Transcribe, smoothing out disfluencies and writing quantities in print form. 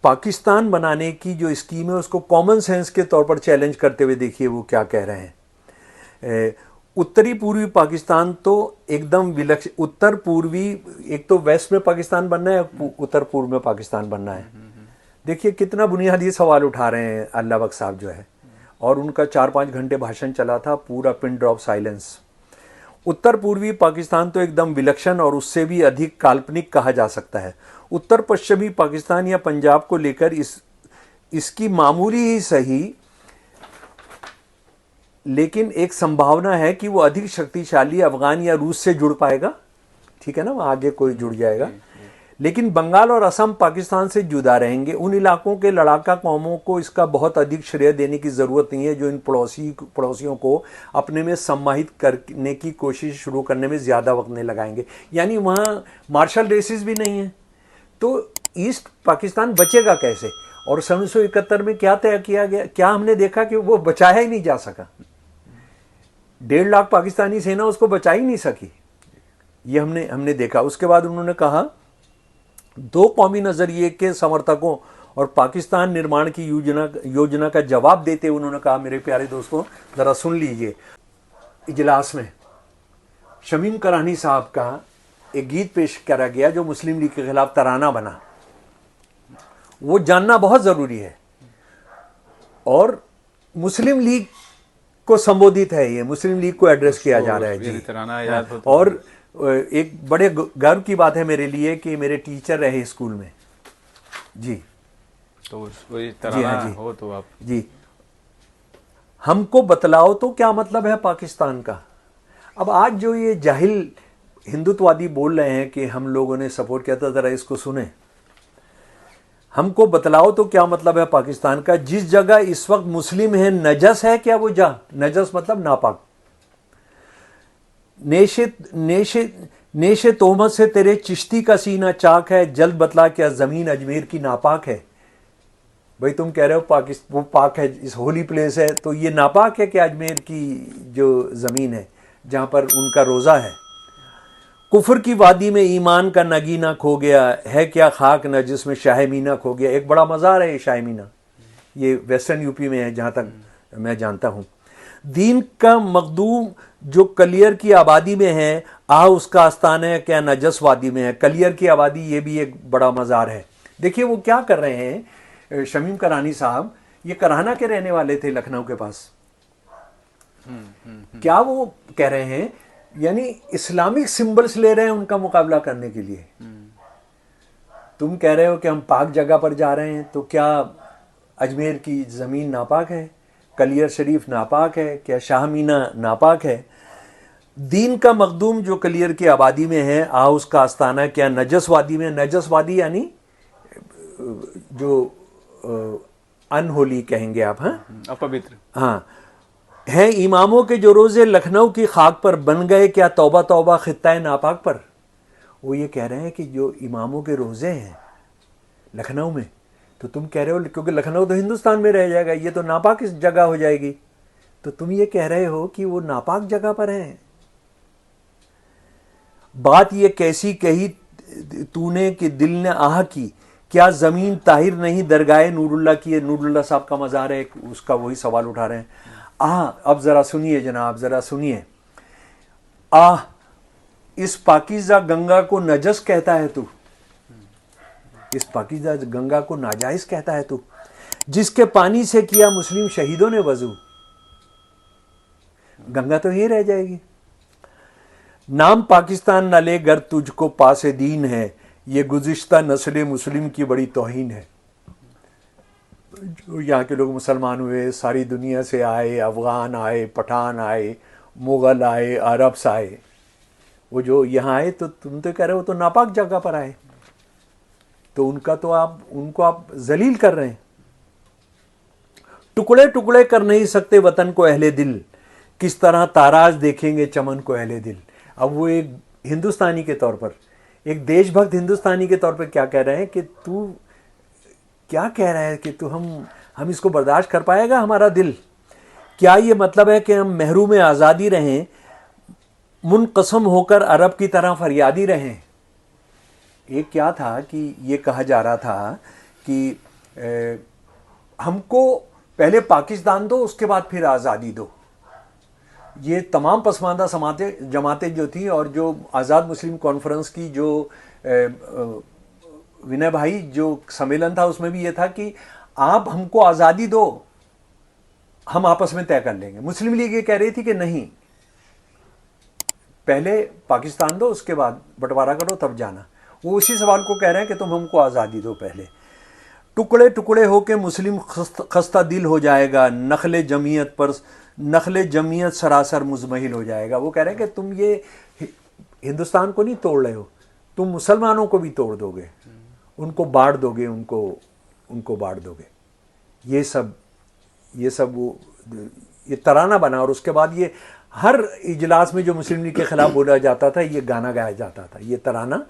पाकिस्तान बनाने की जो स्कीम है उसको कॉमन सेंस के तौर पर चैलेंज करते हुए देखिए वो क्या कह रहे हैं। उत्तरी पूर्वी पाकिस्तान तो एकदम विलक्षण, उत्तर पूर्वी, एक तो वेस्ट में पाकिस्तान बनना है, उत्तर पूर्व में पाकिस्तान बनना है। देखिए कितना बुनियादी सवाल उठा रहे हैं अल्लाह बख्श साहब जो है, और उनका 4-5 घंटे भाषण चला था, पूरा पिन ड्रॉप साइलेंस। उत्तर पूर्वी पाकिस्तान तो एकदम विलक्षण और उससे भी अधिक काल्पनिक कहा जा सकता है। उत्तर पश्चिमी पाकिस्तान या पंजाब को लेकर इसकी मामूली ही सही लेकिन एक संभावना है कि वो अधिक शक्तिशाली अफगान या रूस से जुड़ पाएगा, ठीक है ना, वहाँ आगे कोई जुड़ जाएगा। लेकिन बंगाल और असम पाकिस्तान से जुदा रहेंगे। उन इलाकों के लड़ाका कौमों को इसका बहुत अधिक श्रेय देने की ज़रूरत नहीं है, जो इन पड़ोसियों को अपने में सम्माहित करने की कोशिश शुरू करने में ज़्यादा वक्त नहीं लगाएंगे। यानी वहाँ मार्शल रेसेस भी नहीं है, तो ईस्ट पाकिस्तान बचेगा कैसे? और 1971 में क्या तय किया गया, क्या हमने देखा कि वो बचाया ही नहीं जा सका। 1.5 लाख पाकिस्तानी सेना उसको बचा ही नहीं सकी, ये हमने देखा। उसके बाद उन्होंने कहा, दो कौमी नज़रिए के समर्थकों और पाकिस्तान निर्माण की योजना का जवाब देते हुए उन्होंने कहा, मेरे प्यारे दोस्तों ज़रा सुन लीजिए। इजलास में शमीम करानी साहब का एक गीत पेश करा गया जो मुस्लिम लीग के खिलाफ तराना बना, वो जानना बहुत ज़रूरी है। और मुस्लिम लीग को संबोधित है, ये मुस्लिम लीग को एड्रेस किया जा रहा है जी। और एक बड़े गर्व की बात है मेरे लिए कि मेरे टीचर रहे स्कूल में जी, तो वही तराना जी, हो तो आप जी, हमको बतलाओ तो क्या मतलब है पाकिस्तान का। अब आज जो ये जाहिल हिंदुत्ववादी बोल रहे हैं कि हम लोगों ने सपोर्ट किया था, ज़रा इसको सुने। हमको बतलाओ तो क्या मतलब है पाकिस्तान का। जिस जगह इस वक्त मुस्लिम है, नजस है क्या वो जा? नजस मतलब नापाक। नेशे तोहमत से तेरे चिश्ती का सीना चाक है, जल्द बतला क्या जमीन अजमेर की नापाक है। भाई तुम कह रहे हो वो पाक है, इस होली प्लेस है, तो ये नापाक है कि अजमेर की जो ज़मीन है जहाँ पर उनका रोज़ा है। कुफर की वादी में ईमान का नगीना खो गया है क्या, खाक न जिसमें शाह मीना खो गया। एक बड़ा मज़ार है ये शाह मीना, ये वेस्टर्न यूपी में है जहाँ तक मैं जानता हूँ। दीन का मखदूम जो कलियर की आबादी में है, उसका आस्थाना है क्या नजस वादी में है। कलियर की आबादी ये भी एक बड़ा मज़ार है। देखिए वो क्या कर रहे हैं शमीम करानी साहब, ये कराना के रहने वाले थे लखनऊ के पास। क्या वो कह रहे हैं, यानी इस्लामिक सिंबल्स ले रहे हैं उनका मुकाबला करने के लिए। तुम कह रहे हो कि हम पाक जगह पर जा रहे हैं, तो क्या अजमेर की ज़मीन नापाक है, कलियर शरीफ नापाक है क्या, शाह मीना नापाक है। दीन का मखदूम जो कलियर की आबादी में है, उसका आस्थाना क्या नजस वादी में। नजस वादी यानी जो अनहोली कहेंगे आप, हाँ, अपवित्र, हाँ है। इमामों के जो रोज़े लखनऊ की खाक पर बन गए क्या, तौबा तौबा खित्ता नापाक पर। वो ये कह रहे हैं कि जो इमामों के रोज़े हैं लखनऊ में, तो तुम कह रहे हो क्योंकि लखनऊ तो हिंदुस्तान में रह जाएगा, ये तो नापाक इस जगह हो जाएगी, तो तुम ये कह रहे हो कि वो नापाक जगह पर हैं। बात ये कैसी कही तूने कि दिल ने आह की, क्या ज़मीन ताहिर नहीं दरगाह नूरुल्लाह की। है नूरुल्लाह साहब का मज़ार है, उसका वही सवाल उठा रहे हैं। अब ज़रा सुनिए जनाब, ज़रा सुनिए। इस पाकीज़ा गंगा को नजस कहता है तू, इस पाकीज़ा गंगा को नाजायज़ कहता है तू, जिसके पानी से किया मुस्लिम शहीदों ने वजू। गंगा तो यही रह जाएगी। नाम पाकिस्तान न ले गर तुझको पासे दीन है, ये गुज़िश्ता नस्ल मुस्लिम की बड़ी तौहीन है। जो यहाँ के लोग मुसलमान हुए, सारी दुनिया से आए, अफ़गान आए, पठान आए, मुग़ल आए, अरब्स आए, वो जो यहाँ आए तो तुम तो कह रहे हो तो नापाक जगह पर आए, तो उनको आप जलील कर रहे हैं। टुकड़े टुकड़े कर नहीं सकते वतन को अहले दिल, किस तरह ताराज देखेंगे चमन को अहले दिल। अब वो एक हिंदुस्तानी के तौर पर, एक देशभक्त हिंदुस्तानी के तौर पर क्या कह रहे हैं कि तू क्या कह रहा है कि तू हम इसको बर्दाश्त कर पाएगा हमारा दिल। क्या ये मतलब है कि हम महरूम आज़ादी रहें, मुनक़सम होकर अरब की तरह फरियादी रहें। एक क्या था कि ये कहा जा रहा था कि हमको पहले पाकिस्तान दो, उसके बाद फिर आज़ादी दो। ये तमाम पसमानदा जमातें जो थी और जो आज़ाद मुस्लिम कॉन्फ्रेंस की जो विनय भाई जो सम्मेलन था, उसमें भी ये था कि आप हमको आज़ादी दो, हम आपस में तय कर लेंगे। मुस्लिम लीग ये कह रही थी कि नहीं, पहले पाकिस्तान दो, उसके बाद बंटवारा करो, तब जाना। वो उसी सवाल को कह रहे हैं कि तुम हमको आज़ादी दो पहले। टुकड़े टुकड़े होके मुस्लिम खस्ता दिल हो जाएगा, नखले जमीयत सरासर मुजमहिल हो जाएगा। वो कह रहे हैं कि तुम ये हिंदुस्तान को नहीं तोड़ रहे हो, तुम मुसलमानों को भी तोड़ दोगे, उनको बांट दोगे, उनको बांट दोगे। ये सब वो ये तराना बना। और उसके बाद ये हर इजलास में जो मुस्लिम लीग के खिलाफ बोला जाता था, ये गाना गाया जाता था, ये तराना